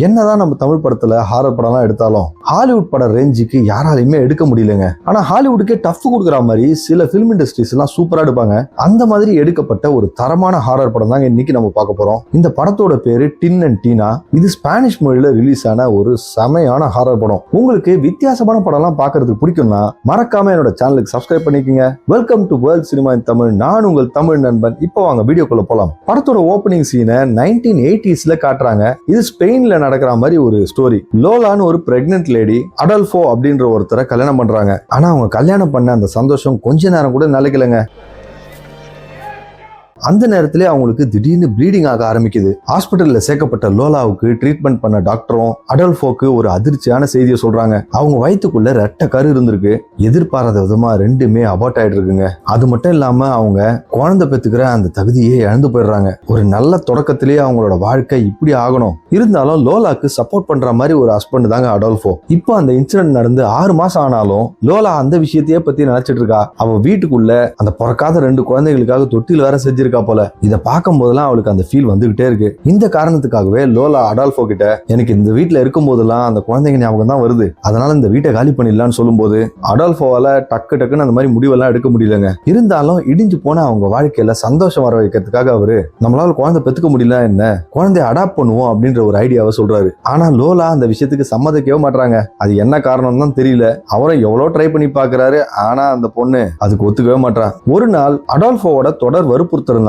என்னதான் நம்ம தமிழ் படத்துல ஹாரர் படம்லாம் எடுத்தாலும் ஹாலிவுட் பட ரேஞ்சுக்கு யாராலையுமே எடுக்க முடியலங்க. ஆனா ஹாலிவுட்டுக்கே டஃப் கொடுக்குற மாதிரி சில பிலிம் இண்டஸ்ட்ரீஸ் எல்லாம் சூப்பரா எடுப்பாங்க. அந்த மாதிரி எடுக்கப்பட்ட ஒரு தரமான ஹாரர் படம் தாங்க இன்னைக்கு நம்ம பார்க்க போறோம். இந்த படத்தோட பேரு டின் அண்ட் டீனா. இது ஸ்பானிஷ் மொழியில ரிலீஸ் ஆன ஒரு செமையான ஹாரர் படம். உங்களுக்கு வித்தியாசமான படம்லாம் பார்க்கிறதுக்கு பிடிக்கும்னா மறக்காம என்னோட சேனலுக்கு சப்ஸ்கிரைப் பண்ணிக்கங்க. வெல்கம் டு வேர்ல்ட் சினிமா இன் தமிழ். நான் உங்கள் தமிழ் நண்பன். இப்போ வாங்க வீடியோக்குள்ள போலாம். படத்தோட ஓப்பனிங் சீனை 1980s காட்டுறாங்க. இது ஸ்பெயின்ல நடக்கிற மாதிரி ஒரு ஸ்டோரி. லோலான்னு ஒரு பிரெக்னன்ட் லேடி அடல்ஃபோ அப்படின்ற ஒருத்தரை கல்யாணம் பண்றாங்க. ஆனா அவங்க கல்யாணம் பண்ண அந்த சந்தோஷம் கொஞ்ச நேரம் கூட நிலைக்கலங்க. அந்த நேரத்திலே அவங்களுக்கு திடீர்னு ப்ளீடிங் ஆக ஆரம்பிக்குது. ஹாஸ்பிட்டல்ல சேர்க்கப்பட்ட லோலாவுக்கு ட்ரீட்மெண்ட் பண்ண டாக்டரும் அடல்ஃபோக்கு ஒரு அதிர்ச்சியான செய்தியை சொல்றாங்க. அவங்க வயிற்றுக்குள்ள ரெட்டை கரு இருந்திருக்கு. எதிர்பாராத விதமா ரெண்டுமே அபார்ட் ஆயிட்டு இருக்குங்க. அது மட்டும் இல்லாம அவங்க குழந்தை பெத்துக்கிற அந்த தகுதியே இழந்து போயிடுறாங்க. ஒரு நல்ல தொடக்கத்திலேயே அவங்களோட வாழ்க்கை இப்படி ஆகணும். இருந்தாலும் லோலாக்கு சப்போர்ட் பண்ற மாதிரி ஒரு ஹஸ்பண்ட் தாங்க அடல்ஃபோ. இப்போ அந்த இன்சிடென்ட் நடந்து 6 மாசம் ஆனாலும் லோலா அந்த விஷயத்தையே பத்தி நினைச்சிட்டு இருக்கா. அவ வீட்டுக்குள்ள அந்த பிறக்காத 2 குழந்தைகளுக்காக தொட்டில் வேற செஞ்சிருக்கா போல. இத பார்க்கும் போதெல்லாம் அவளுக்கு அந்த ஃபீல் வந்துகிட்டே இருக்கு. இந்த காரணத்துக்காகவே லோலா அடால்ஃபோ கிட்ட எனக்கு இந்த வீட்டுல இருக்கும் போதெல்லாம் அந்த குழந்தைங்க ஞாபகம் தான் வருது, அதனால இந்த வீட்டை காலி பண்ணிடலாம்னு சொல்லும் போது அடால்ஃபோவால டக்குன்னு அந்த மாதிரி முடிவெல்லாம் எடுக்க முடியலங்க. இருந்தாலும் இடிஞ்சு போன அவங்க வாழ்க்கையில சந்தோஷம் வர வைக்கிறதுக்காக அவரு நம்மளால குழந்தை பெத்துக்க முடியல, என்ன குழந்தைய அடாப்ட் பண்ணுவோம் அப்படின்ற ஒரு ஐடியாவை சொல்றாரு. ஆனா லோலா அந்த விஷயத்துக்கு சம்மதிக்கவே மாட்டாங்க. அது என்ன காரணம் தான் தெரியல. அவரும் எவ்வளவு ட்ரை பண்ணி பாக்குறாரு. ஆனா அந்த பொண்ணு அதுக்கு ஒத்துக்கவே மாட்டா. ஒரு நாள் அடால்ஃபோவோட தொடர் வற்புறுத்தல்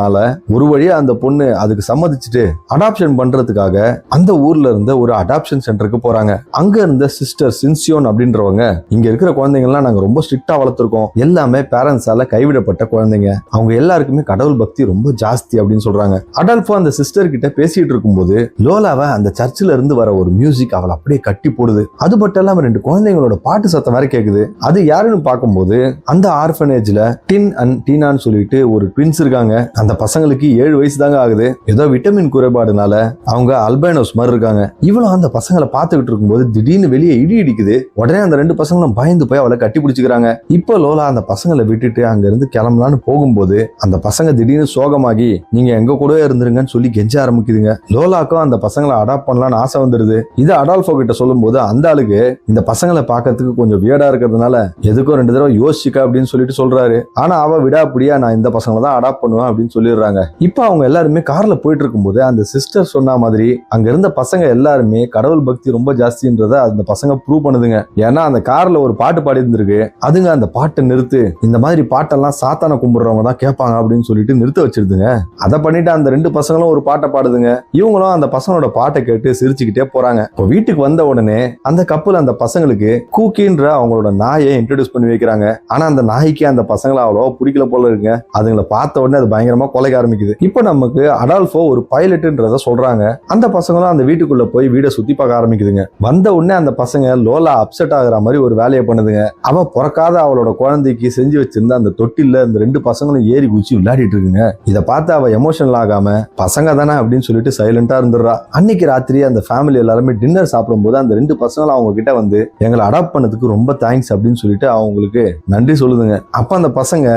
ஒரு வழியா அந்த பொண்ணு அதுக்கு சம்மதிச்சுட்டு அடாப்ஷன் பண்றதுக்காக அந்த ஊர்ல இருந்த ஒரு அடாப்ஷன் சென்டருக்கு போறாங்க. அங்க இருந்த சிஸ்டர் சின்சியோன் அப்படின்றவங்க, இங்க இருக்கிற குழந்தைங்க எல்லாம் நாங்க ரொம்ப ஸ்ட்ரிக்டா வளர்த்திருக்கோம், எல்லாமே பேரண்ட்ஸால கைவிடப்பட்ட குழந்தைங்க, அவங்க எல்லாருக்குமே கடவுள் பக்தி ரொம்ப ஜாஸ்தி அப்படின்னு சொல்றாங்க. அடால்ஃபோ அந்த சிஸ்டர் கிட்ட பேசிட்டு இருக்கும்போது லோலாவை அந்த சர்ச்சில் இருந்து வர ஒரு மியூசிக் அவளை அப்படியே கட்டி போடுது. அது மட்டும் இல்லாம 2 குழந்தைங்களோட பாட்டு சத்தம் வேற கேக்குது. அது யாருன்னு பார்க்கும்போது அந்த ஆர்ஃபனேஜ்ல டின் அண்ட் டீனான்னு சொல்லிட்டு ஒரு ட்வின்ஸ் இருக்காங்க. அந்த பசங்களுக்கு 7 வயசு தாங்க ஆகுது. ஏதோ விட்டமின் குறைபாடுனால அவங்க அல்பைனோஸ் மாதிரி இருக்காங்க. இவளும் அந்த பசங்களை பார்த்துக்கிட்டு இருக்கும்போது திடீர்னு வெளியே இடி இடிக்குது. உடனே அந்த 2 பசங்களும் பயந்து போய் அவளை கட்டி பிடிச்சுக்கிறாங்க. இப்போ லோலா அந்த பசங்களை விட்டுட்டு அங்க இருந்து கிளம்பலான்னு போகும்போது அந்த பசங்க திடீர்னு சோகமாகி நீங்க எங்க கூட இருந்துருங்கன்னு சொல்லி கெஞ்ச ஆரம்பிக்குதுங்க. லோலாக்கும் அந்த பசங்களை அடாப்ட் பண்ணலான்னு ஆசை வந்துருது. இது அடால்ஃபோ கிட்ட சொல்லும் போது அந்த ஆளுக்கு இந்த பசங்களை பார்க்கறதுக்கு கொஞ்சம் வியடா இருக்கிறதுனால எதுக்கும் 2 தடவை யோசிச்சுக்க அப்படின்னு சொல்லிட்டு சொல்றாரு. ஆனா அவ விடாப்படியா நான் இந்த பசங்களை தான் அடாப்ட் பண்ணுவேன் அப்படின்னு சொல்லிடுறாங்க. இப்ப அவங்க எல்லாருமே கார்ல போயிட்டு இருக்கும்போது அந்த சிஸ்டர் சொன்ன மாதிரி அங்க இருந்த பசங்க எல்லாருமே கடவுள் பக்தி ரொம்ப ஜாஸ்தின்றத அந்த பசங்க ப்ரூவ் பண்ணுதுங்க. ஏன்னா அந்த கார்ல ஒரு பாட்டு பாடி இருந்திருக்கு. அதுங்க அந்த பாட்டை நிறுத்து, இந்த மாதிரி பாட்டெல்லாம் சாத்தான கும்பிடுறவங்க தான் கேட்பாங்க அப்படின்னு சொல்லிட்டு நிறுத்த வச்சிருதுங்க. அதை பண்ணிட்டு அந்த 2 பசங்களும் ஒரு பாட்டை பாடுதுங்க. இவங்களும் அந்த பசங்களோட பாட்டை கேட்டு சிரிச்சுக்கிட்டே போறாங்க. இப்போ வீட்டுக்கு வந்த உடனே அந்த கப்பல் அந்த பசங்களுக்கு கூக்கின்ற அவங்களோட நாயை இன்ட்ரோடியூஸ் பண்ணி வைக்கிறாங்க. ஆனா அந்த நாய்க்கு அந்த பசங்களை அவ்வளோ பிடிக்கல போல இருக்குங்க. அதுங்களை பார்த்த உடனே அது பயங்கரமா கொலைக்க ஆரம்பிக்குது. இப்ப நமக்கு அடால்ஃபோ ஒரு பைலட்ன்றத சொல்றாங்க. அந்த பசங்களும் அந்த வீட்டுக்குள்ள போய் வீட சுத்தி பார்க்க ஆரம்பிக்குதுங்க. வந்த உடனே அந்த பசங்க லோலா அப்செட் ஆகுற மாதிரி ஒரு வேலையை பண்ணுதுங்க. அவ பிறக்காத அவளோட குழந்தைக்கு செஞ்சு வச்சிருந்த அந்த தொட்டில அந்த 2 பசங்களும் ஏறி குச்சி விளையாடிட்டு இருக்குங்க. இதை பார்த்து அவ எமோஷனல் ஆகாம பசங்க தானே அப்படின்னு சொல்லிட்டு சைலண்டா இருந்துடுறா. அன்னைக்கு ராத்திரி அந்த ஃபேமிலி எல்லாருமே டின்னர் சாப்பிடும் போது அந்த 2 பசங்களும் அவங்க கிட்ட வந்து எங்களை அடாப்ட் பண்ணதுக்கு ரொம்ப தேங்க்ஸ் அப்படின்னு சொல்லிட்டு அவங்களுக்கு நன்றி சொல்லுதுங்க. அப்ப அந்த பசங்க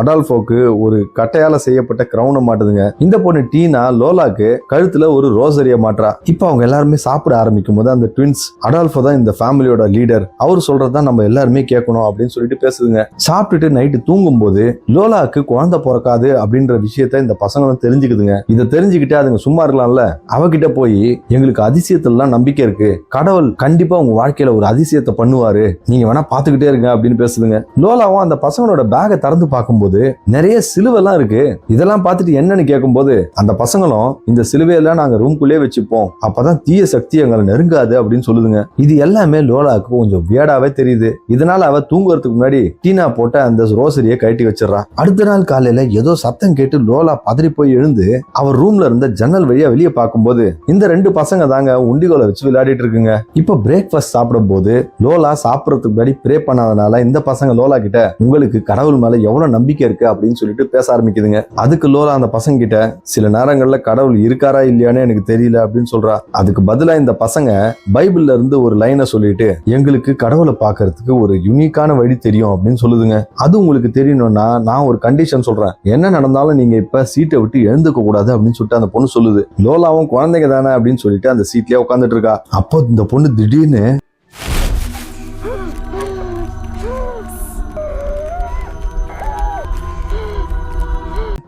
அடால்ஃபோக்கு ஒரு கட்டையால செய்யப்பட்ட கிரவுனை மாட்டுதுங்க. இந்த பொண்ணு டீனா லோலாக்கு கழுத்துல ஒரு ரோசரிய மாற்றா. இப்ப அவங்க எல்லாருமே சாப்பிட ஆரம்பிக்கும் போது அந்த ட்வின்ஸ் அடால்ஃபோ தான் இந்த ஃபேமிலியோட லீடர், அவர் சொல்றதுதான் நம்ம எல்லாருமே கேட்கணும் அப்படின்னு சொல்லிட்டு பேசுதுங்க. சாப்பிட்டுட்டு நைட்டு தூங்கும் போது லோலாக்கு குழந்தை பிறக்காது அப்படின்ற விஷயத்த இந்த பசங்களும் தெரிஞ்சுக்குதுங்க. இதை தெரிஞ்சுக்கிட்டு அதுங்க சும்மா இருக்கலாம்ல, அவகிட்ட போய் எங்களுக்கு அதிசயத்துல நம்பிக்கை இருக்கு, கடவுள் கண்டிப்பா உங்க வாழ்க்கையில ஒரு அதிசயத்தை பண்ணுவாரு, நீங்க வேணா பாத்துக்கிட்டே இருங்க அப்படின்னு பேசுதுங்க. லோலாவும் அந்த பசங்களோட பேகை திறந்து பார்க்கும்போது நிறைய சிலுவெல்லாம் இருக்கு. இதெல்லாம் பார்த்துட்டு என்னன்னு கேட்கும்போது அந்த பசங்களும் இந்த சிலுவையெல்லாம் நாங்க ரூம்குள்ளே வச்சுப்போம், அப்பதான் தீய சக்தி எங்களை நெருங்காது அப்படின்னு சொல்லுதுங்க. இது எல்லாமே லோலாக்கு கொஞ்சம் வியடாவே தெரியுது. இதனால அவ தூங்குறதுக்கு முன்னாடி டீனா போட்ட அந்த ரோசரியை கட்டி வச்சிடறா. அடுத்த நாள் காலையில ஏதோ சத்தம் கேட்டு லோலா பதறி போய் எழுந்து அவர் ரூம்ல இருந்த ஜன்னல் வழியா வெளியே பார்க்கும்போது இந்த 2 பசங்க தாங்க உண்டிகோலை வச்சு விளையாடிட்டு இருக்குங்க. இப்ப பிரேக்ஃபாஸ்ட் சாப்பிடும் போது லோலா சாப்பிடறதுக்கு முன்னாடி ப்ரே பண்ணாதனால இந்த பசங்க லோலா கிட்ட உங்களுக்கு கடவுள் மேல எவ்வளவு நம்பிக்கை இருக்கு அப்படின்னு சொல்லிட்டு பேச ஆரம்பிக்குதுங்க. அதுக்கு லோலா அந்த பசங்க கிட்ட சில நேரங்கள்ல கடவுள் இருக்காரா இல்லையானே எனக்கு தெரியல அப்படின்னு சொல்றா. அதுக்கு பதிலா இந்த பசங்க பைபிள்ல இருந்து ஒரு லைனை சொல்லிட்டு எங்களுக்கு கடவுளை பார்க்கறதுக்கு ஒரு யூனிக்கான வழி தெரியும் அப்படின்னு சொல்லுதுங்க. அது உங்களுக்கு தெரியணும்னா நான் ஒரு கண்டிஷன் சொல்றேன், என்ன நடந்தாலும் நீங்க இப்ப சீட்டை விட்டு எழுந்துக்க கூடாது அப்படின்னு சொல்லிட்டு அந்த பொண்ணு சொல்லுது. லோலாவும் குழந்தைங்க தானே அப்படின்னு சொல்லிட்டு அந்த சீட்லயே உட்காந்துட்டு இருக்கா. அப்போ இந்த பொண்ணு திடீர்னு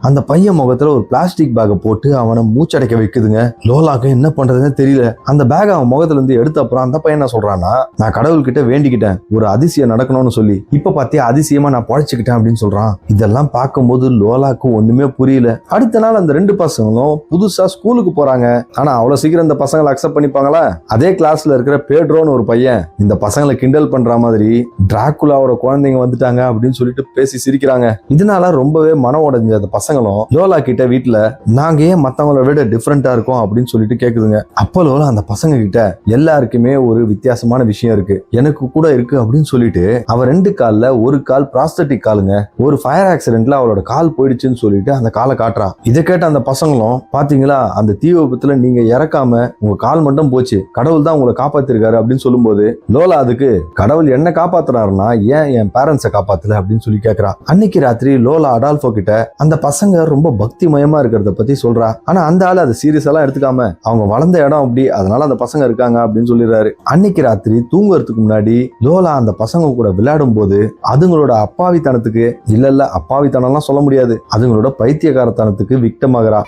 அந்த பையன் முகத்துல ஒரு பிளாஸ்டிக் பேக்கை போட்டு அவனை மூச்சடைக்க வைக்குதுங்க. லோலாக்கு என்ன பண்றதுன்னு தெரியல. அந்த பேக் அவன் முகத்துல இருந்து எடுத்த அப்புறம் அந்த பையன் என்ன சொல்றான்னா, நான் கடவுள்கிட்ட வேண்டிக்கிட்டேன் ஒரு அதிசயம் நடக்கணும்னு சொல்லி, இப்ப பாத்தியா அதிசயமா நான் பழச்சுக்கிட்டேன் அப்படின்னு சொல்றான். இதெல்லாம் பார்க்கும்போது லோலாக்கு ஒண்ணுமே புரியல. அடுத்த நாள் அந்த ரெண்டு பசங்களும் புதுசா ஸ்கூலுக்கு போறாங்க. ஆனா அவ்வளவு சீக்கிரம் இந்த பசங்களை அக்செப்ட் பண்ணிப்பாங்களா? அதே கிளாஸ்ல இருக்கிற பேட்ரோன்னு ஒரு பையன் இந்த பசங்களை கிண்டல் பண்ற மாதிரி டிராகுலாவோட குழந்தைங்க வந்துட்டாங்க அப்படின்னு சொல்லிட்டு பேசி சிரிக்கிறாங்க. இதனால ரொம்பவே மனம் உடைஞ்ச அந்த பசங்களும் லோலா கிட்ட வீட்டுல நாங்க ஏன் மத்தவங்கள விட டிஃபரெண்டா இருக்கோம் அப்படின்னு சொல்லிட்டு கேக்குதுங்க. அப்ப லோலா அந்த பசங்க கிட்ட எல்லாருக்குமே ஒரு வித்தியாசமான விஷயம் இருக்கு, எனக்கு கூட இருக்கு அப்படின்னு சொல்லிட்டு அவ ரெண்டு கால்ல ஒரு கால் பிராஸ்தட்டிக் காலுங்க, ஒரு ஃபயர் ஆக்சிடென்ட்ல அவளோட கால் போயிடுச்சுன்னு சொல்லிட்டு அந்த காலை காட்டுறா. இதை கேட்ட அந்த பசங்களும் பாத்தீங்களா அந்த தீ விபத்துல நீங்க இறக்காம உங்க கால் மட்டும் போச்சு, கடவுள் தான் உங்களை காப்பாத்திருக்காரு அப்படின்னு சொல்லும்போது லோலா அதுக்கு கடவுள் என்ன காப்பாத்துறாருன்னா ஏன் என் பேரண்ட்ஸை காப்பாத்தல அப்படின்னு சொல்லி கேக்குறா. அன்னைக்கு ராத்திரி லோலா அடால்ஃபோ கிட்ட அந்த பசங்க ரொம்ப பக்தி மயமா இருக்கிறத பத்தி சொல்றா. ஆனா அந்த ஆளு அதை சீரியஸ் எல்லாம் எடுத்துக்காம அவங்க வளர்ந்த இடம் அப்படி, அதனால அந்த பசங்க இருக்காங்க அப்படின்னு சொல்லிடுறாரு. அன்னைக்கு ராத்திரி தூங்குறதுக்கு முன்னாடி லோலா அந்த பசங்க கூட விளையாடும் போது அதுங்களோட அப்பாவித்தனத்துக்கு இல்ல அப்பாவித்தனம்லாம் சொல்ல முடியாது, அதுங்களோட பைத்தியக்காரத்தனத்துக்கு விக்டம் ஆகுறா.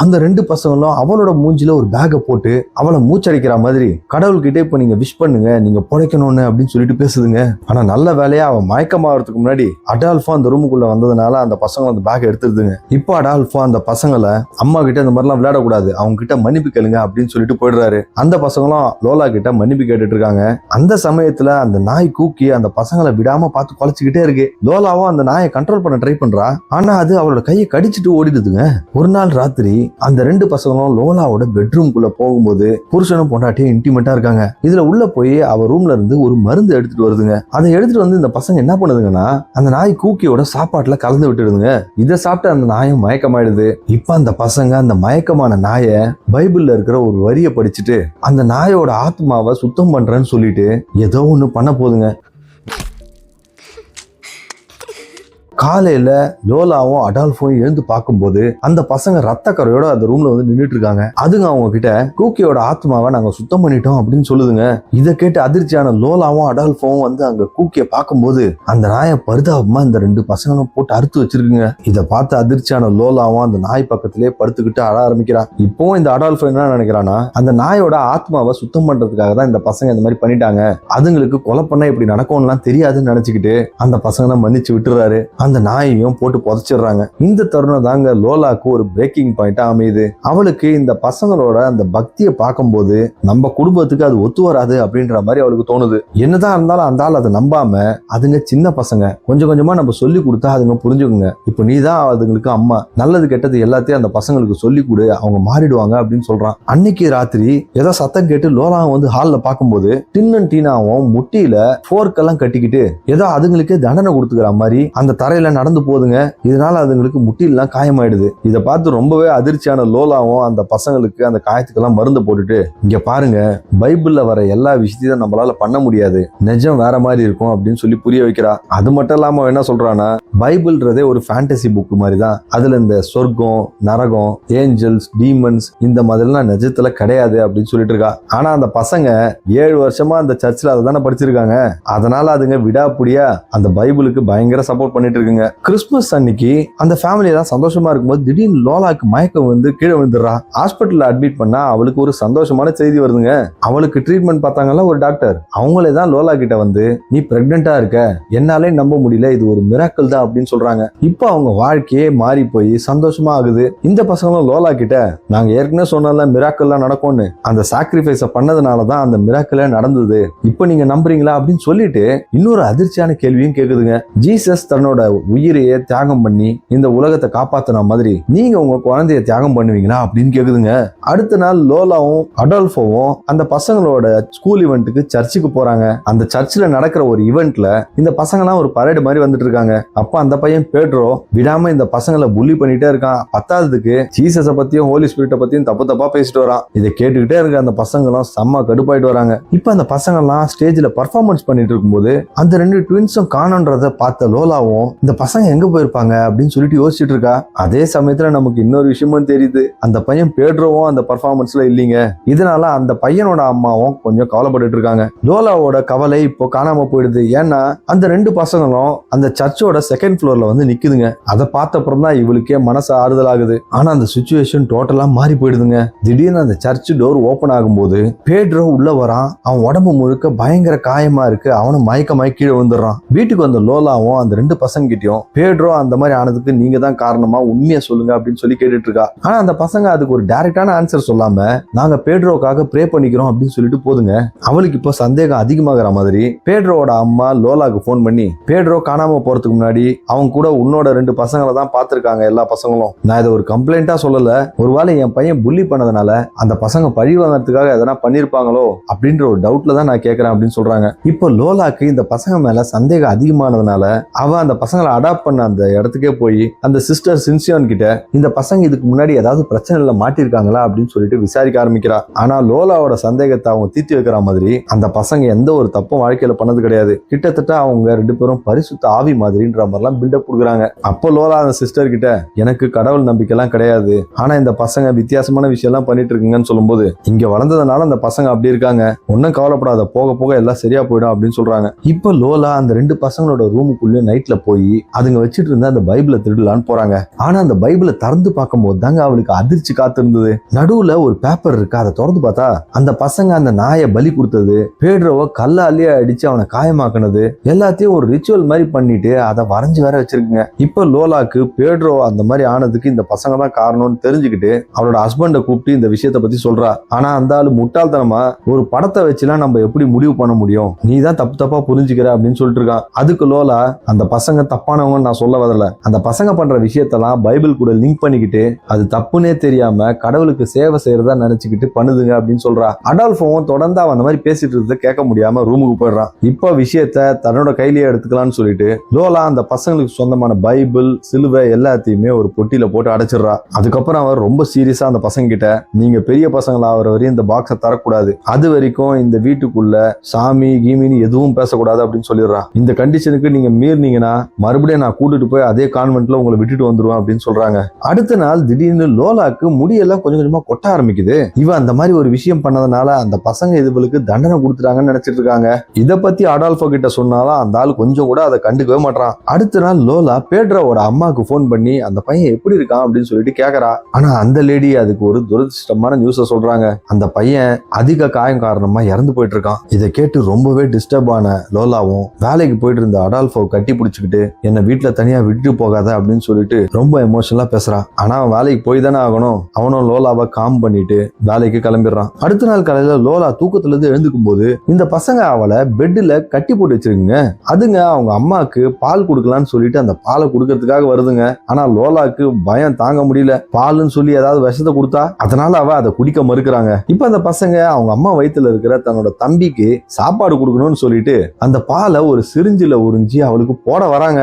அந்த ரெண்டு பசங்களும் அவளோட மூஞ்சில ஒரு பேக்கை போட்டு அவளை மூச்சடிக்கிற மாதிரி கடவுள்கிட்ட இப்ப நீங்க விஷ் பண்ணுங்க நீங்க பிழைக்கணும்னு அப்படின்னு சொல்லிட்டு பேசுதுங்க. ஆனா நல்ல வேலையா அவன் மயக்கமாகறதுக்கு முன்னாடி அடால்ஃபோ அந்த ரூமுக்குள்ள வந்ததுனால அந்த பசங்க அந்த பேக் எடுத்துருதுங்க. இப்போ அடால்ஃபோ அந்த பசங்களை அம்மா கிட்ட இந்த மாதிரிலாம் விளையாடக்கூடாது, அவங்க கிட்ட மன்னிப்பு கேளுங்க அப்படின்னு சொல்லிட்டு போயிடுறாரு. அந்த பசங்களும் லோலா கிட்ட மன்னிப்பு கேட்டுட்டு இருக்காங்க. அந்த சமயத்துல அந்த நாய் கூக்கி அந்த பசங்களை விடாம பார்த்து குலைச்சுக்கிட்டே இருக்கு. லோலாவும் அந்த நாயை கண்ட்ரோல் பண்ண ட்ரை பண்றா. ஆனா அது அவளோட கையை கடிச்சிட்டு ஓடிடுதுங்க. ஒரு நாள் ராத்திரி அந்த ரெண்டு பசங்களும் லோலாவோட பெட்ரூம்குள்ள போகும்போது புருஷனும் பொண்டாட்டியும் இன்டிமேட்டா இருக்காங்க. இதுல உள்ள போய் அவ ரூம்ல இருந்து ஒரு மருந்து எடுத்துட்டு வருதுங்க. அதை எடுத்துட்டு வந்து இந்த பசங்க என்ன பண்ணுதுங்கன்னா அந்த நாய் கூக்கியோட சாப்பாட்டுல கலந்து விட்டுடுதுங்க. இதை சாப்பிட்டு அந்த நாயும் மயக்கமாயிடுது. இப்ப அந்த பசங்க அந்த மயக்கமான நாயை பைபிள்ல இருக்கிற ஒரு வரியை படிச்சுட்டு அந்த நாயோட ஆத்மாவை சுத்தம் பண்றேன்னு சொல்லிட்டு ஏதோ ஒண்ணு பண்ண போதுங்க. காலையில லோலாவும் அடால்ஃபோவும் எழுந்து பார்க்கும்போது அந்த பசங்க ரத்த கரையோட அந்த ரூம்ல வந்து நின்றுட்டு இருக்காங்க. அதுங்க அவங்க கிட்ட கூக்கியோட ஆத்மாவை நாங்க சுத்தம் பண்ணிட்டோம் அப்படின்னு சொல்லுதுங்க. இதை கேட்டு அதிர்ச்சியான லோலாவும் அடால்ஃபோவும் வந்து அங்க கூக்கிய பார்க்கும்போது அந்த நாயை பரிதாபமா இந்த ரெண்டு பசங்களும் போட்டு அறுத்து வச்சிருக்குங்க. இதை பார்த்து அதிர்ச்சியான லோலாவும் அந்த நாய் பக்கத்திலே படுத்துக்கிட்டு அழ ஆரம்பிக்கிறா. இப்போ இந்த அடால்ஃபோ என்ன நினைக்கிறானா அந்த நாயோட ஆத்மாவை சுத்தம் பண்றதுக்காக தான் இந்த பசங்க இந்த மாதிரி பண்ணிட்டாங்க, அதுங்களுக்கு கொலை பண்ண இப்படி நடக்கும்லாம் தெரியாதுன்னு நினைச்சுக்கிட்டு அந்த பசங்க தான் மன்னிச்சு விட்டுறாரு. அந்த நாயையும் போட்டு புதைச்சிடுறாங்க. இந்த தருணம் தாங்க லோலாக்கு ஒரு பிரேக்கிங் பாயிண்டா அமையுது. அவளுக்கு இந்த பசங்களோட அந்த பக்தியை பார்க்கும்போது நம்ம குடும்பத்துக்கு அது ஒத்து வராது அப்படின்ற மாதிரி அவளுக்கு தோணுது. என்னதான் இருந்தாலும் அந்த ஆள் அதை நம்பாம அதுங்க சின்ன பசங்க கொஞ்சம் கொஞ்சமா நம்ம சொல்லி கொடுத்தா அதுங்க புரிஞ்சுக்குங்க. இப்ப நீ தான் அதுங்களுக்கு அம்மா, நல்லது கெட்டது எல்லாத்தையும் அந்த பசங்களுக்கு சொல்லி கொடு, அவங்க மாறிடுவாங்க அப்படின்னு சொல்றான். அன்னைக்கு ராத்திரி ஏதோ சத்தம் கேட்டு லோலா வந்து ஹால்ல பார்க்கும்போது டின்னன் டீனாவும் முட்டியில போர்க்கெல்லாம் கட்டிக்கிட்டு ஏதோ அதுங்களுக்கே தண்டனை கொடுத்துக்கிற மாதிரி அந்த தரையில நடந்து போதுங்க. இதனால அதுங்களுக்கு முட்டிலாம் காயமாயிடுது. இதை பார்த்து ரொம்பவே அதிர்ச்சியான லோலாவும் அந்த பசங்களுக்கு அந்த காயத்துக்கெல்லாம் மருந்து போட்டுட்டு இங்க பாருங்க பைபிள்ல வர எல்லா விஷயத்தையும் நம்மளால பண்ண முடியாது, நிஜம் வேற மாதிரி இருக்கும் அப்படின்னு சொல்லி புரிய வைக்கிறா. அது மட்டும் இல்லாம என்ன சொல்றான்னா பைபிள்ன்றதே ஒரு ஃபேண்டசி புக் மாதிரி தான், அதுல இந்த சொர்க்கம் நரகம் ஏஞ்சல்ஸ் டீமன்ஸ் இந்த மாதிரிலாம் நிஜத்துல கிடையாது அப்படின்னு சொல்லிட்டு இருக்கா. ஆனா அந்த பசங்க 7 வருஷமா அந்த சர்ச்சில் அதை தானே படிச்சிருக்காங்க, அதனால அதுங்க விடாப்புடியா அந்த பைபிளுக்கு பயங்கர சப்போர்ட் பண்ணிட்டு இருக்குங்க. கிறிஸ்துமஸ் அன்னைக்கு அந்த ஃபேமிலி எல்லாம் சந்தோஷமா இருக்கும்போது திடீர்னு லோலாக்கு மயக்கம் வந்து கீழே விழுந்துடுறா. ஹாஸ்பிட்டல்ல அட்மிட் பண்ணா அவளுக்கு ஒரு சந்தோஷமான செய்தி வருதுங்க. அவளுக்கு ட்ரீட்மெண்ட் பார்த்தாங்கல்ல ஒரு டாக்டர், அவங்களே தான் லோலா கிட்ட வந்து நீ பிரெக்னெண்டா இருக்க, என்னாலே நம்ப முடியல, இது ஒரு மிராக்கிள் தான் அப்படின்னு சொல்றாங்க. இப்போ அவங்க வாழ்க்கையே மாறி போய் சந்தோஷமா ஆகுது. இந்த பசங்களும் லோலா கிட்ட நாங்க ஏற்கனவே சொன்னல மிராக்கிள்லாம் நடக்கும்னு, அந்த சாக்ரிஃபைஸ பண்ணதுனாலதான் அந்த மிராக்கிளே நடந்தது, இப்போ நீங்க நம்புறீங்களா அப்படின்னு சொல்லிட்டு இன்னொரு அதிர்ச்சியான கேள்வியும் கேக்குதுங்க. ஜீசஸ் தன்னோட உயிரையே தியாகம் பண்ணி இந்த உலகத்தை காப்பாத்தின மாதிரி நீங்க உங்க குழந்தைய தியாகம் பண்ணுவீங்களா அப்படின்னு கேக்குதுங்க. அடுத்த நாள் லோலாவும் அடால்ஃபோவும் அந்த பசங்களோட ஸ்கூல் ஈவெண்ட்டுக்கு சர்ச்சுக்கு போறாங்க. அந்த சர்ச்சில் நடக்கிற ஒரு ஈவெண்ட்ல இந்த பசங்கலாம் ஒரு பரேடு மாதிரி வந்துட்டு இருக்காங்க. அப்ப அந்த பையன் பேட்ரோ விடாம இந்த பசங்களை புள்ளி பண்ணிட்டே இருக்கான். பத்தாவதுக்கு ஜீசஸ பத்தியும் ஹோலி ஸ்பிரிட்ட பத்தியும் தப்பா பேசிட்டு வரான். இதை கேட்டுக்கிட்டே இருக்க அந்த பசங்களும் செம்ம கடுப்பாயிட்டு வராங்க. இப்ப அந்த பசங்க எல்லாம் ஸ்டேஜ்ல பர்ஃபார்மன்ஸ் பண்ணிட்டு இருக்கும்போது அந்த ரெண்டு ட்வின்ஸும் காணோன்றத பார்த்த லோலாவும் இந்த பசங்க எங்க போயிருப்பாங்க அப்படின்னு சொல்லிட்டு யோசிச்சுட்டு இருக்கா. அதே சமயத்துல நமக்கு இன்னொரு விஷயமும் தெரியுது. அந்த பையன் பேட்ரோவும் அந்த பர்ஃபார்மன்ஸ்ல இல்லீங்க. இதனால அந்த பையனோட அம்மாவும் கொஞ்சம் கவலைப்பட்டு இருக்காங்க. லோலாவோட கவலை இப்போ காணாம போயிடுது. ஏன்னா அந்த ரெண்டு பசங்களும் அந்த சர்ச்சோட செகண்ட் ஃப்ளோர்ல வந்து நிக்குதுங்க. அதை பார்த்த அப்புறம் தான் இவளுக்கே மனசு ஆறுதல் ஆகுது. ஆனா அந்த சிச்சுவேஷன் டோட்டலா மாறி போயிடுதுங்க. திடீர்னு அந்த சர்ச் டோர் ஓபன் ஆகும்போது பேட்ரோ உள்ள வரான். அவன் உடம்பு முழுக்க பயங்கர காயமா இருக்கு. அவனும் மயக்கமாய் கீழே வந்துடுறான். வீட்டுக்கு வந்த லோலாவும் அந்த ரெண்டு பசங்க கிட்டயும் பேட்ரோ அந்த மாதிரி ஆனதுக்கு நீங்க தான் காரணமா, உண்மையை சொல்லுங்க அப்படின்னு சொல்லி கேட்டுட்டு இருக்கா. ஆனா அந்த பசங்க அதுக்கு ஒரு டைரக்டான ஆன்சர் சொல்லாம நாங்க பேட்ரோக்காக ப்ரே பண்ணிக்கிறோம் அப்படின்னு சொல்லிட்டு போதுங்க. அவளுக்கு இப்போ சந்தேகம் அதிகமாகிற மாதிரி பேட்ரோவோட அம்மா லோலாக்கு போன் பண்ணி பேட்ரோ காணாம போறதுக்கு முன்னாடி அவங்க கூட உன்னோட ரெண்டு பசங்களை தான் பார்த்திருக்காங்க எல்லா பசங்களும். நான் இதை ஒரு கம்ப்ளைண்டா சொல்லல, ஒருவேளை என் பையன் புள்ளி பண்ணதுனால அந்த பசங்க பழி வாங்கறதுக்காக எதனா பண்ணிருப்பாங்களோ அப்படின்ற ஒரு டவுட்ல தான் நான் கேட்கறேன் அப்படின்னு சொல்றாங்க. இப்போ லோலாக்கு இந்த பசங்க மேல சந்தேகம் அதிகமானதுனால அவ அந்த பசங்களை அடாப்ட் பண்ண அந்த இடத்துக்கே போய் அந்த சிஸ்டர் சின்சியான் கிட்ட இந்த பசங்க இதுக்கு முன்னாடி ஏதாவது பிரச்சனைல மாட்டிருக்காங்களா அப்படின்னு சொல்லிட்டு விசாரிக்க ஆரம்பிக்கிறா. ஆனா லோலாவோட சந்தேகத்தை அவங்க தீர்த்து வைக்கிற மாதிரி அந்த பசங்க எந்த ஒரு தப்பும் வாழ்க்கையில பண்ணது கிடையாது. கிட்டத்தட்ட அவங்க ரெண்டு பேரும் பரிசுத்த ஆவி மாதிரின்ற மாதிரிலாம் பில்டப் கொடுக்குறாங்க. அப்போ லோலா அந்த சிஸ்டர் கிட்ட எனக்கு கடவுள் நம்பிக்கை எல்லாம் கிடையாது, ஆனா இந்த பசங்க வித்தியாசமான விஷயம் எல்லாம் பண்ணிட்டு இருக்குங்கன்னு சொல்லும்போது இங்க வளர்ந்ததுனால அந்த பசங்க அப்படி இருக்காங்க, ஒன்னும் கவலைப்படாத, போக போக எல்லாம் சரியா போயிடும் அப்படின்னு சொல்றாங்க. இப்ப லோலா அந்த ரெண்டு பசங்களோட ரூமுக்குள்ளே நைட்ல போய் அதுங்க வச்சுட்டு இருந்த அந்த பைபிளை திருடலான்னு போறாங்க. ஆனா அந்த பைபிளை திறந்து பார்க்கும் போது தாங்க அவளுக்கு அதிர்ச்சி காத்திருந்தது. நடுவுல ஒரு பேப்பர் இருக்கு. அதை திறந்து பார்த்தா அந்த பசங்க அந்த நாயை பலி கொடுத்தது, பேட்ரோவை கல்லாலேயே அடிச்சு அவனை காயமாக்குனது எல்லாத்தையும் ஒரு ரிச்சுவல் மாதிரி பண்ணிட்டு அதை வரைஞ்சு வேற வச்சிருக்குங்க. இப்ப லோலாக்கு பேட்ரோ அந்த மாதிரி ஆனதுக்கு இந்த பசங்க தான் காரணம்னு தெரிஞ்சுக்கிட்டு அவளோட ஹஸ்பண்டை கூப்பிட்டு இந்த விஷயத்த பத்தி சொல்றா. ஆனா அந்த ஆளு முட்டாள்தனமா ஒரு படத்தை வச்சுலாம் நம்ம எப்படி முடிவு பண்ண முடியும், நீ தான் தப்பா புரிஞ்சுக்கிற அப்படின்னு சொல்லிட்டு இருக்கான். அதுக்கு லோலா அந்த பசங்க தப்பானவங்க நான் சொல்ல வரல, அந்த பசங்க பண்ற விஷயத்தெல்லாம் பைபிள் கூட லிங்க் பண்ணிக்கிட்டு அது தப்புனே தெரியாம கடவுளுக்கு சேவை செய்யறதா நினைச்சுக்கிட்டு பண்ணுதுங்க அப்படின்னு சொல்றா. அடால்ஃபோவும் தொடர்ந்து அவன் அந்த மாதிரி பேசிட்டு இருந்ததை கேட்க முடியாம ரூமுக்கு போயிடுறான். இப்ப விஷயத்த தன்னோட கையிலேயே எடுத்துக்கலாம்னு சொல்லிட்டு லோலா அந்த பசங்களுக்கு சொந்தமான பைபிள் சிலுவை எல்லாத்தையுமே ஒரு பொட்டியில போட்டு அடைச்சிடுறா. அதுக்கப்புறம் அவர் ரொம்ப சீரியஸா அந்த பசங்க கிட்ட நீங்க பெரிய பசங்களா ஆகிற வரையும் இந்த பாக்ஸை தரக்கூடாது, அது வரைக்கும் இந்த வீட்டுக்குள்ள சாமி கீமின்னு எதுவும் பேசக்கூடாது அப்படின்னு சொல்லிடுறான். இந்த கண்டிஷனுக்கு நீங்க மீறினீங்கன்னா மறுபடியும் நான் கூட்டிட்டு போய் அதே கான்வென்ட்ல உங்களை விட்டுட்டு வந்துருவேன் அப்படின்னு சொல்றாங்க. அடுத்த நாள் திடீர்னு லோலாக்கு முடியெல்லாம் கொஞ்சம் கொஞ்சமா கொட்ட ஆரம்பிக்குது. இவன் அந்த மாதிரி ஒரு விஷயம் பண்ணதுனால அந்த பசங்க இதுகளுக்கு தண்டனை கொடுத்துட்டாங்கன்னு நினைச்சிட்டு இருக்காங்க. இத பத்தி அடால்ஃபோ கிட்ட சொன்னாலும் அந்த ஆள் கொஞ்சம் கூட அதை கண்டுக்கவே மாட்டான். அடுத்த நாள் லோலா பேட்ரோவோட அம்மாக்கு போன் பண்ணி அந்த பையன் எப்படி இருக்கான் அப்படின்னு சொல்லிட்டு கேக்குறா. ஆனா அந்த லேடி அதுக்கு ஒரு துரதிருஷ்டமான நியூஸ சொல்றாங்க. அந்த பையன் அதிக காயம் காரணமா இறந்து போயிட்டு இருக்கான். இதை கேட்டு ரொம்பவே டிஸ்டர்ப் ஆன லோலாவும் வேலைக்கு போயிட்டு இருந்த அடால்ஃபோ கட்டி பிடிச்சுக்கிட்டு என்ன வீட்டுல தனியா விட்டுட்டு போகாத அப்படின்னு சொல்லிட்டு ரொம்ப எமோஷனலா பேசுறான். ஆனா அவன் வேலைக்கு போய் தானே ஆகணும். அவனும் லோலாவை காம் பண்ணிட்டு வேலைக்கு கிளம்பிடுறான். அடுத்த நாள் காலையில லோலா தூக்கத்துல இருந்து எழுந்துக்கும் போது இந்த பசங்க அவளை பெட்ல கட்டி போட்டு வச்சிருக்குங்க. அதுங்க அவங்க அம்மாக்கு பால் கொடுக்கலான்னு சொல்லிட்டு அந்த பாலை கொடுக்கறதுக்காக வருதுங்க. ஆனா லோலாக்கு பயம் தாங்க முடியல. பால்னு சொல்லி ஏதாவது விஷத்தை கொடுத்தா அதனால அவ அதை குடிக்க மறுக்கிறாங்க. இப்ப அந்த பசங்க அவங்க அம்மா வயித்துல இருக்கிற தன்னோட தம்பிக்கு சாப்பாடு கொடுக்கணும்னு சொல்லிட்டு அந்த பாலை ஒரு சிரிஞ்சில உறிஞ்சி அவளுக்கு போட வராங்க.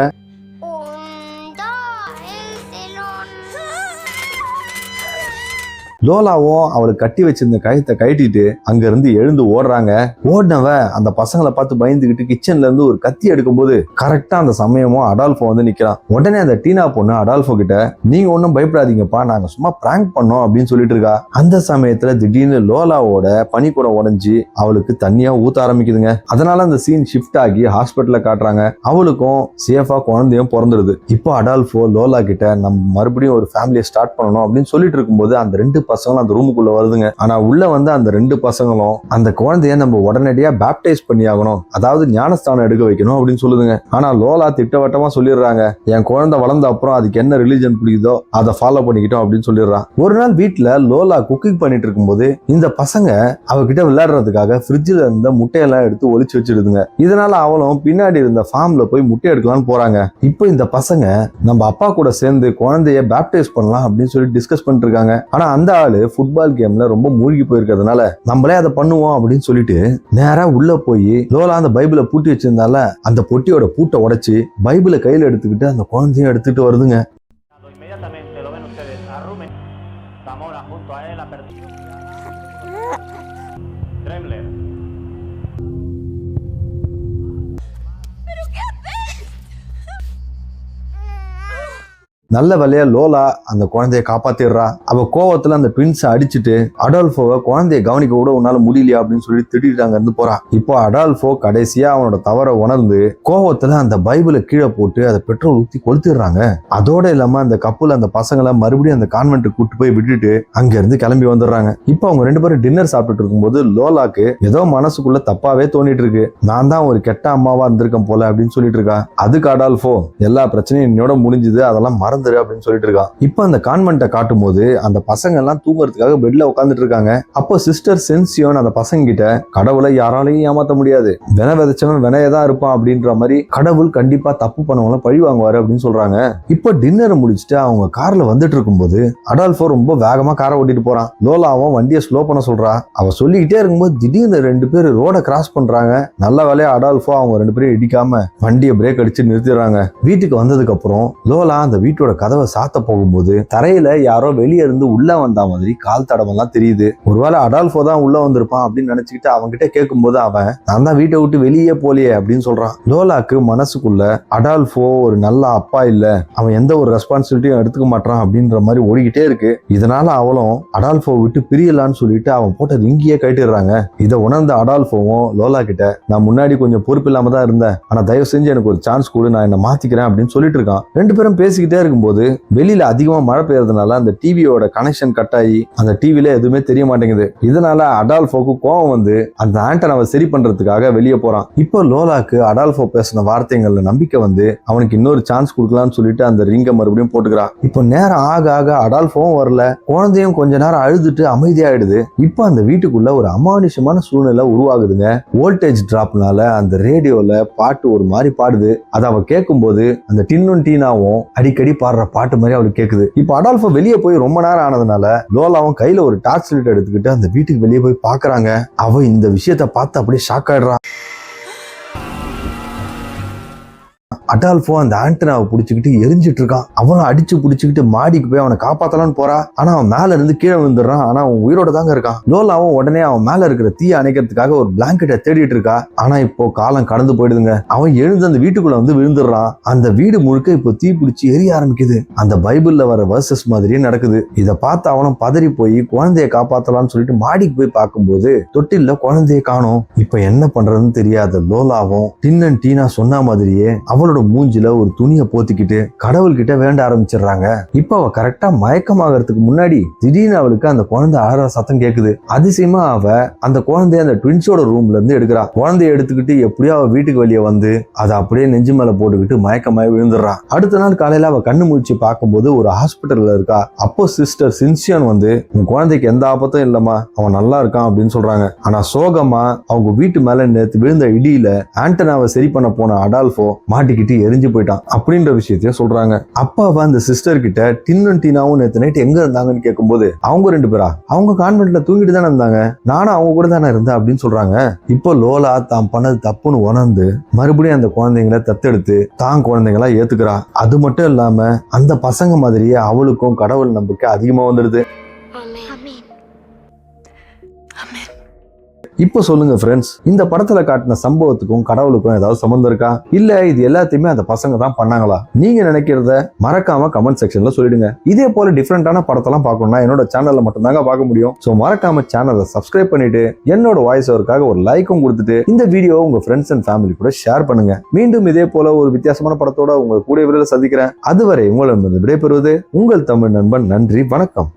லோலாவும் அவளுக்கு கட்டி வச்சிருந்த கயத்தை கட்டிட்டு அங்க இருந்து எழுந்து ஓடுறாங்க. ஓடினவ அந்த பசங்களை பார்த்து பயந்துகிட்டு கிச்சன்ல இருந்து ஒரு கத்தி எடுக்கும் போது கரெக்டா அந்த சமயமும் அடால்ஃபோ வந்து நிக்கிறான். உடனே அந்த டீனா பொண்ணு அடால்ஃபோ கிட்ட நீங்க ஒன்னும் பயப்படாதீங்கப்பா, நாங்க சும்மா பிராங்க் பண்ணோம் அப்படின்னு சொல்லிட்டு இருக்கா. அந்த சமயத்துல திடீர்னு லோலாவோட பனிக்கூடம் உடைஞ்சு அவளுக்கு தண்ணியா ஊத்த ஆரம்பிக்குதுங்க. அதனால அந்த சீன் ஷிஃப்ட் ஆகி ஹாஸ்பிட்டல்ல காட்டுறாங்க. அவளுக்கும் சேஃபா குழந்தையும் பிறந்துடுது. இப்போ அடால்ஃபோ லோலா கிட்ட நம்ம மறுபடியும் ஒரு ஃபேமிலியை ஸ்டார்ட் பண்ணணும் அப்படின்னு சொல்லிட்டு இருக்கும்போது அந்த ரெண்டு பசங்களும் அந்த ரூமுக்குள்ள வருதுங்க. ஆனா உள்ள வந்து அந்த 2 பசங்களும் அந்த குழந்தைய நம்ம உடனடியா பேப்டைஸ் பண்ணி ஆகணும், அதாவது ஞானஸ்தானம் எடுக்க வைக்கணும் அப்படின்னு சொல்லுதுங்க. ஆனா லோலா திட்டவட்டமா சொல்லிடுறாங்க, என் குழந்தை வளர்ந்த அப்புறம் அதுக்கு என்ன ரிலிஜன் பிடிக்குதோ அதை ஃபாலோ பண்ணிக்கிட்டோம் அப்படின்னு சொல்லிடுறான். ஒரு நாள் வீட்டுல லோலா குக்கிங் பண்ணிட்டு இருக்கும்போது இந்த பசங்க அவகிட்ட விளையாடுறதுக்காக ஃப்ரிட்ஜில் இருந்த முட்டையெல்லாம் எடுத்து ஒளிச்சு வச்சிருதுங்க. இதனால அவளும் பின்னாடி இருந்த ஃபார்ம்ல போய் முட்டை எடுக்கலாம்னு போறாங்க. இப்போ இந்த பசங்க நம்ம அப்பா கூட சேர்ந்து குழந்தைய பேப்டைஸ் பண்ணலாம் அப்படின்னு சொல்லி டிஸ்கஸ் பண்ணிட்டு இருக்காங்க. ஆனா அந்த ஆளு ஃபுட்பால் கேம்ல ரொம்ப மூழ்கி போயிருக்கிறதுனால நம்மளே அதை பண்ணுவோம் அப்படின்னு சொல்லிட்டு நேரா உள்ள போய் லோலா அந்த பைபிளை பூட்டி வச்சிருந்தால அந்த பொட்டியோட பூட்டை உடைச்சு பைபிளை கையில எடுத்துக்கிட்டு அந்த குழந்தைய எடுத்துட்டு வருதுங்க. நல்ல வேலையா லோலா அந்த குழந்தைய காப்பாத்திடுறா. அவ கோவத்துல அந்த ட்வின்ஸ் அடிச்சுட்டு அடால்ஃபோவை குழந்தைய கவனிக்க கூட உன்னால முடியலையா அப்படின்னு சொல்லி திட்டிட்டு அங்க இருந்து போறான். இப்போ அடால்ஃபோ கடைசியா அவனோட தவறை உணர்ந்து கோவத்துல அந்த பைபிளை கீழே போட்டு அதை பெட்ரோல் ஊத்தி கொளுத்திடுறாங்க. அதோட இல்லாம அந்த கப்பல் அந்த பசங்களை மறுபடியும் அந்த கான்வென்ட்டுக்கு கூட்டு போய் விட்டுட்டு அங்க இருந்து கிளம்பி வந்துடுறாங்க. இப்போ அவங்க 2 பேரும் டின்னர் சாப்பிட்டுட்டு இருக்கும்போது லோலாக்கு ஏதோ மனசுக்குள்ள தப்பாவே தோணிட்டு இருக்கு, நான் தான் ஒரு கெட்ட அம்மாவா இருந்திருக்கேன் போல அப்படின்னு சொல்லிட்டு இருக்கா. அதுக்கு அடால்ஃபோ எல்லா பிரச்சனையும் என்னோட முடிஞ்சது, அதெல்லாம் மறந்து அப்படின்னு சொல்லிட்டு இருக்கான். இப்ப அந்த கான்வென்ட்டை காட்டும் போது அந்த பசங்க எல்லாம் தூங்குறதுக்காக பெட்ல உட்கார்ந்துட்டு இருக்காங்க. அப்போ சிஸ்டர் சென்சியோன் அந்த பசங்க கிட்ட கடவுளை யாராலையும் ஏமாத்த முடியாது, வினை விதைச்சவன் வினையதான் இருப்பான் அப்படின்ற மாதிரி கடவுள் கண்டிப்பா தப்பு பண்ணவங்கள பழி வாங்குவாரு அப்படின்னு சொல்றாங்க. இப்போ டின்னர் முடிச்சுட்டு அவங்க கார்ல வந்துட்டு இருக்கும்போது அடால்ஃபோ ரொம்ப வேகமா காரை ஓட்டிட்டு போறான். லோலாவும் வண்டியை ஸ்லோ பண்ண சொல்றா. அவ சொல்லிக்கிட்டே இருக்கும்போது திடீர்னு 2 பேர் ரோட கிராஸ் பண்றாங்க. நல்ல வேலையா அடால்ஃபோ அவங்க 2 பேரும் இடிக்காம வண்டியை பிரேக் அடிச்சு நிறுத்திடுறாங்க. வீட்டுக்கு வந்ததுக்கு அப்புறம் லோலா அந்த வீட்டோட கதவை சாத்த போகும்போது தரையில யாரோ வெளியே இருந்து உள்ள வந்த மாதிரி கால் தடமெல்லாம் தெரியுது. ஒருவேளை அடால்ஃபோ தான் உள்ள வந்திருப்பான் அப்படின்னு நினைச்சுக்கிட்டு அவங்க கிட்ட கேட்கும் போது அவன் நான் தான் வீட்டை விட்டு வெளியே போலியே அப்படின்னு சொல்றான். லோலாக்கு மனசுக்குள்ள அடால்ஃபோ ஒரு நல்ல அப்பா இல்ல, அவன் எந்த ஒரு ரெஸ்பான்சிபிலிட்டியும் எடுத்துக்க மாட்டான் அப்படின்ற மாதிரி ஓடிக்கிட்டே இருக்கு. இதனால அவளும் அடால்ஃபோ விட்டு பிரியலான்னு சொல்லிட்டு அவன் போட்ட ரிங்கியே கட்டிடுறாங்க. இதை உணர்ந்த அடால்ஃபோவும் லோலா கிட்ட நான் முன்னாடி கொஞ்சம் பொறுப்பு இல்லாம தான் இருந்தேன், ஆனா தயவு செஞ்சு எனக்கு ஒரு சான்ஸ் கொடு, நான் என்ன மாத்திக்கிறேன் அப்படின்னு சொல்லிட்டு இருக்கான். 2 பேரும் பேசிக்கிட்டே இருக்கும்போது வெளியில அதிகமா மழை பெய்யறதுனால அந்த டிவியோட கனெக்ஷன் கட் ஆகி அந்த டிவில எதுவுமே தெரிய மாட்டேங்குது. இதனால அடால்ஃபோக்கு கோவம் வந்து அந்த ஆண்டனாவை சரி பண்றதுக்காக வெளியே போறான். இப்போ லோலாக்கு அடால்ஃபோ பேசின வார்த்தைகள்ல நம்பிக்கை வந்து அவனுக்கு இன்னொரு சான்ஸ் கொடுக்கலாம்னு சொல்லிட்டு அந்த ரிங்கை மறுபடியும் போட்டுக்கிறான். இப்போ நேரம் ஆக ஆக அடால்ஃபோவும் வரல, குழந்தையும் கொஞ்ச நேரம் அழுதுட்டு அமைதியாயிடுது. இப்போ அந்த வீட்டுக்குள்ள ஒரு அமானுஷமான சூழ்நிலை உருவாகுதுங்க. வோல்டேஜ் டிராப்னால அந்த ரேடியோல பாட்டு ஒரு மாதிரி பாடுது. அதை அவ கேட்கும் போது அந்த டின்னும் டீனாவும் அடிக்கடி பாடுற பாட்டு மாதிரி அவளுக்கு கேக்குது. இப்ப அடால்ஃபோ வெளியே போய் ரொம்ப நேரம் ஆனதுனால லோலாவும் கையில ஒரு டார்ச் லைட் எடுத்துக்கிட்டு அந்த வீட்டுக்கு வெளியே போய் பாக்குறாங்க. அவ இந்த விஷயத்த பார்த்து அப்படியே ஷாக் ஆயிடுறான். அடால்ஃபோ அந்த ஆண்டனாவை புடிச்சுக்கிட்டு எரிஞ்சிட்டு இருக்கான். அவனும் அடிச்சு புடிச்சுக்கிட்டு மாடிக்கு போய் அவனை காப்பாத்தலான்னு போறா. ஆனா அவன் மேல இருந்து கீழே விழுந்துடுறான். ஆனா அவன் உயிரோட தாங்க இருக்கான். லோலாவும் உடனே அவன் மேல இருக்கிற தீயை அணைக்கிறதுக்காக ஒரு பிளாங்கெட்டை தேடிட்டு இருக்கா. ஆனா இப்போ காலம் கடந்து போயிடுதுங்க. அவன் எழுந்து அந்த வீட்டுக்குள்ள வந்து விழுந்துடுறான். அந்த வீடு முழுக்க இப்போ தீ பிடிச்சி எரிய ஆரம்பிக்குது. அந்த பைபிள்ல வர வர்சஸ் மாதிரியே நடக்குது. இதை பார்த்து அவனும் பதறி போய் குழந்தைய காப்பாத்தலாம்னு சொல்லிட்டு மாடிக்கு போய் பார்க்கும்போது தொட்டில்ல குழந்தைய காணோம். இப்ப என்ன பண்றதுன்னு தெரியாத லோலாவும் டின்னன் டீனா சொன்ன மாதிரியே அவளோட மூஞ்சில ஒரு துணியை போத்திக்கிட்டு கடவுள் கிட்ட வேண்ட ஆரம்பிச்சிடுறாங்க. இப்ப அவ கரெக்டா மயக்கமாகறதுக்கு முன்னாடி திடீர்னு அவளுக்கு அந்த குழந்தை ஆற சத்தம் கேக்குது. அதிசயமா அவ அந்த குழந்தைய அந்த ட்வின்ஸோட ரூம்ல இருந்து எடுக்கிறா. குழந்தைய எடுத்துக்கிட்டு எப்படியோ அவ வீட்டுக்கு வெளியே வந்து அதை அப்படியே நெஞ்சு மேல போட்டுக்கிட்டு மயக்கமாய் விழுந்துடுறா. அடுத்த நாள் காலையில அவ கண்ணு முழிச்சு பார்க்கும்போது ஒரு ஹாஸ்பிட்டல்ல இருக்கா. அப்போ சிஸ்டர் சின்சியன் வந்து உன் குழந்தைக்கு எந்த ஆபத்தும் இல்லம்மா, அவன் நல்லா இருக்கான் அப்படின்னு சொல்றாங்க. ஆனா சோகமா அவங்க வீட்டு மேல நேத்து விழுந்த இடியில ஆண்டனாவை சரி பண்ண போன அடால்ஃபோ மாட்டிக்கிட்டு எரிஞ்சு போயிட்டான் அப்படின்ற விஷயத்தைய சொல்றாங்க. அப்பா அந்த சிஸ்டர் கிட்ட டின்னும் டீனாவும் நேத்து நைட் எங்க இருந்தாங்கன்னு கேட்கும்போது அவங்க 2 பேரா அவங்க கான்வென்ட்ல தூங்கிட்டு தானே இருந்தாங்க, நானும் அவங்க கூட தானே இருந்தேன் அப்படின்னு சொல்றாங்க. இப்போ லோலா தான் பண்ணது தப்புன்னு உணர்ந்து மறுபடியும் அந்த குழந்தைங்களை தத்தெடுத்து தான் குழந்தைங்களா ஏத்துக்கிறா. அது மட்டும் இல்லாம அந்த பசங்க மாதிரியே அவளுக்கும் கடவுள் நம்பிக்கை அதிகமா வந்துடுது. இப்போ சொல்லுங்க ஃப்ரெண்ட்ஸ், இந்த படத்துல காட்டின சம்பவத்துக்கும் கடவுளுக்கும் ஏதாவது சம்பந்தம் இருக்கா, இல்ல இது எல்லாத்தையுமே அந்த பசங்க தான் பண்ணாங்களா? நீங்க நினைக்கிறத மறக்காம கமெண்ட் செக்ஷன்ல சொல்லிடுங்க. இதே போல டிஃபரெண்டான படத்தெல்லாம் பார்க்கணும்னா என்னோட சேனல்ல மட்டும்தாங்க பார்க்க முடியும். சோ மறக்காம சேனலை சப்ஸ்கிரைப் பண்ணிட்டு என்னோட வாய்ஸ் ஓவருக்காக ஒரு லைக்கும் கொடுத்துட்டு இந்த வீடியோ உங்க ஃப்ரெண்ட்ஸ் அண்ட் ஃபேமிலி கூட ஷேர் பண்ணுங்க. மீண்டும் இதே போல ஒரு வித்தியாசமான படத்தோட உங்க கூடிய விரைவில் சந்திக்கிறேன். அதுவரை உங்களிடமிருந்து விடைபெறுவது உங்கள் தமிழ் நண்பன். நன்றி, வணக்கம்.